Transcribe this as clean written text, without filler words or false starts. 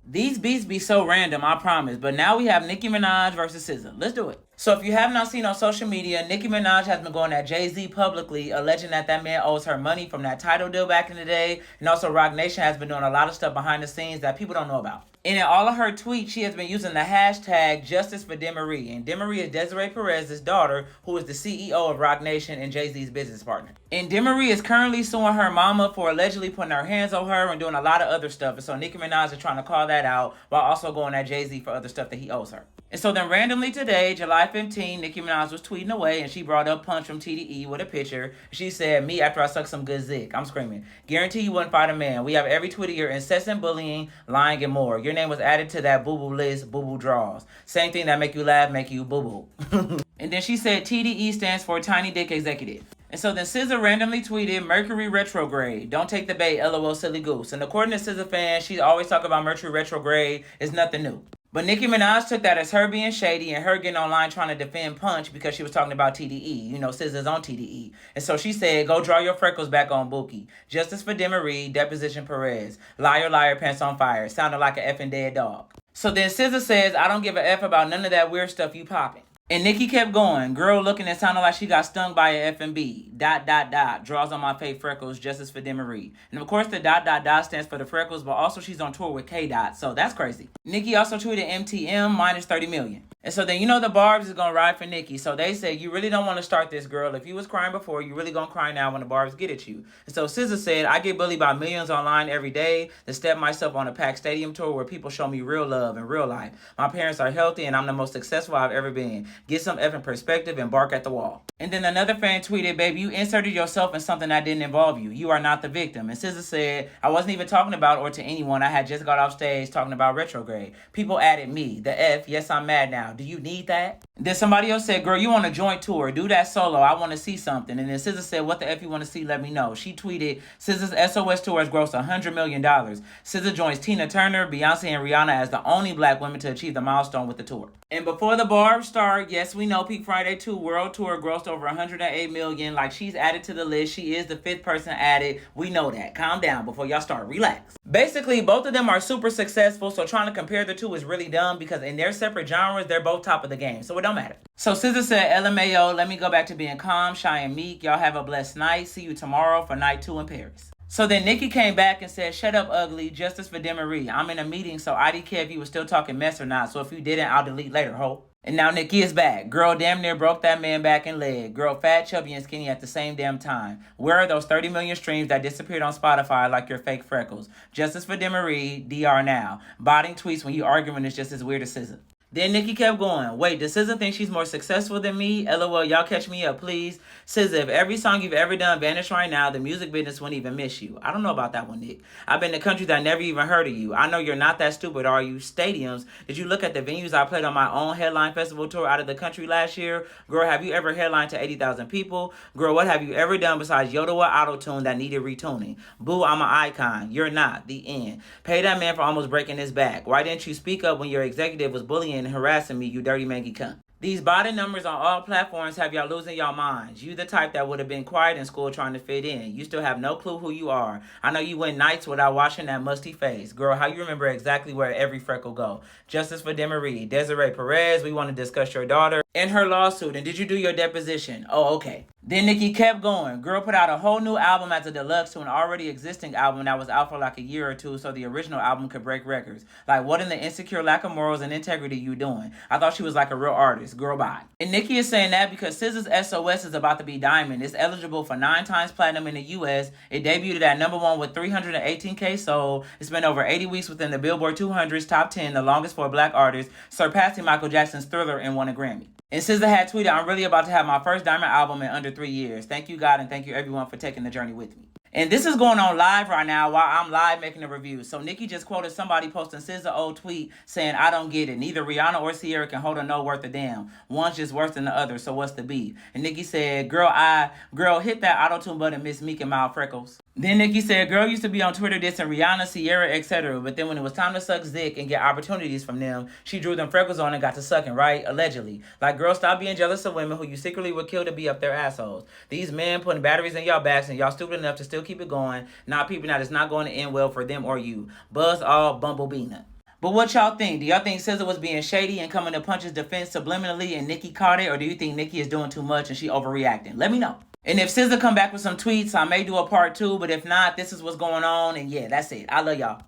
These beats be so random, I promise. But now we have Nicki Minaj versus SZA. Let's do it. So if you have not seen on social media, Nicki Minaj has been going at Jay-Z publicly, alleging that that man owes her money from that title deal back in the day. And also Roc Nation has been doing a lot of stuff behind the scenes that people don't know about. And in all of her tweets, she has been using the hashtag Justice for Demarie. And Demarie is Desiree Perez's daughter, who is the CEO of Roc Nation and Jay-Z's business partner. And Demarie is currently suing her mama for allegedly putting her hands on her and doing a lot of other stuff. And so Nicki Minaj is trying to call that out while also going at Jay-Z for other stuff that he owes her. And so then randomly today, July 15, Nicki Minaj was tweeting away and she brought up Punch from TDE with a picture. She said, "Me after I suck some good zick." I'm screaming. "Guarantee you wouldn't fight a man. We have every tweet of your incessant bullying, lying, and more. Your name was added to that boo-boo list, boo-boo draws. Same thing that make you laugh, make you boo-boo." And then she said TDE stands for Tiny Dick Executive. And so then SZA randomly tweeted, "Mercury retrograde. Don't take the bait, LOL silly goose." And according to SZA fans, she always talk about Mercury retrograde. It's nothing new. But Nicki Minaj took that as her being shady and her getting online trying to defend Punch because she was talking about TDE. You know, SZA's on TDE. And so she said, "Go draw your freckles back on Buki. Justice for Demarie, deposition Perez. Liar, liar, pants on fire. Sounded like a effing dead dog." So then SZA says, "I don't give a F about none of that weird stuff you popping." And Nicki kept going. "Girl looking and sounding like she got stung by a F&B. ... Draws on my fake freckles. Justice for Demarie." And of course the ... stands for the freckles, but also she's on tour with K. So that's crazy. Nicki also tweeted MTM minus 30 million. And so then you know the Barbs is gonna ride for Nicki. So they said, "You really don't want to start this, girl. If you was crying before, you really gonna cry now when the Barbs get at you." And so SZA said, "I get bullied by millions online every day to step myself on a packed stadium tour where people show me real love in real life. My parents are healthy and I'm the most successful I've ever been. Get some effing perspective and bark at the wall." And then another fan tweeted, "Baby, you inserted yourself in something that didn't involve you. You are not the victim." And SZA said, "I wasn't even talking about or to anyone. I had just got off stage talking about retrograde. People added me. The F, yes, I'm mad now. Do you need that?" Then somebody else said, "Girl, you on a joint tour. Do that solo. I want to see something." And then SZA said, "What the F you want to see? Let me know." She tweeted, "SZA's SOS tour has grossed $100 million. SZA joins Tina Turner, Beyonce, and Rihanna as the only black women to achieve the milestone with the tour." And before the Barbs start, yes, we know Peak Friday 2 World Tour grossed over $108 million. Like, she's added to the list. She is the 5th person added. We know that. Calm down before y'all start. Relax. Basically, both of them are super successful, so trying to compare the two is really dumb because in their separate genres, they're both top of the game, so it don't matter. So SZA said, "LMAO, let me go back to being calm, shy, and meek. Y'all have a blessed night. See you tomorrow for night 2 in Paris." So then Nicki came back and said, "Shut up, ugly. Justice for Demarie. I'm in a meeting, so I didn't care if you were still talking mess or not. So if you didn't, I'll delete later, ho." And now Nicki is back. "Girl damn near broke that man back and leg. Girl fat, chubby, and skinny at the same damn time. Where are those 30 million streams that disappeared on Spotify like your fake freckles? Justice for Demarie, DR now. Botting tweets when you arguing is just as weird as SZA." Then Nicki kept going. "Wait, does SZA think she's more successful than me? LOL, y'all catch me up, please. SZA, if every song you've ever done vanished right now, the music business wouldn't even miss you." I don't know about that one, Nick. "I've been to countries that never even heard of you. I know you're not that stupid, are you? Stadiums. Did you look at the venues I played on my own headline festival tour out of the country last year? Girl, have you ever headlined to 80,000 people? Girl, what have you ever done besides yodel or auto-tune that needed retuning? Boo, I'm an icon. You're not. The end. Pay that man for almost breaking his back. Why didn't you speak up when your executive was bullying and harassing me, you dirty mangy cunt?" These botting numbers on all platforms have y'all losing y'all minds. You the type that would have been quiet in school trying to fit in. You still have no clue who you are. I know you went nights without washing that musty face. Girl, how you remember exactly where every freckle go? Justice for Demarie. Desiree Perez, we want to discuss your daughter and her lawsuit. And did you do your deposition? Oh, okay. Then Nicki kept going. Girl put out a whole new album as a deluxe to an already existing album that was out for like a year or two so the original album could break records. Like, what in the insecure lack of morals and integrity you doing? I thought she was like a real artist. Girl, bye. And Nicki is saying that because SZA's SOS is about to be diamond. It's eligible for 9 times platinum in the US. It debuted at #1 with 318K sold. It's been over 80 weeks within the Billboard 200's top 10, the longest for a black artist, surpassing Michael Jackson's Thriller and won a Grammy. And SZA had tweeted, "I'm really about to have my first diamond album in under 3 years. Thank you, God, and thank you everyone for taking the journey with me." And this is going on live right now while I'm live making a review. So Nicki just quoted somebody posting SZA old tweet saying, "I don't get it. Neither Rihanna or Ciara can hold a no worth a damn. One's just worse than the other, so what's the beef?" And Nicki said, girl, hit that auto-tune button, Miss Meek and Mild Freckles." Then Nicki said, "Girl used to be on Twitter dissing Rihanna, Ciara, etc. But then when it was time to suck dick and get opportunities from them, she drew them freckles on and got to sucking, right? Allegedly. Like, girl, stop being jealous of women who you secretly would kill to be up their assholes. These men putting batteries in y'all backs and y'all stupid enough to still keep it going, not peeping that it's not going to end well for them or you. Buzz all bumblebee nut." But what y'all think? Do y'all think SZA was being shady and coming to Punch's defense subliminally and Nicki caught it? Or do you think Nicki is doing too much and she overreacting? Let me know. And if SZA come back with some tweets, I may do a part 2. But if not, this is what's going on. And yeah, that's it. I love y'all.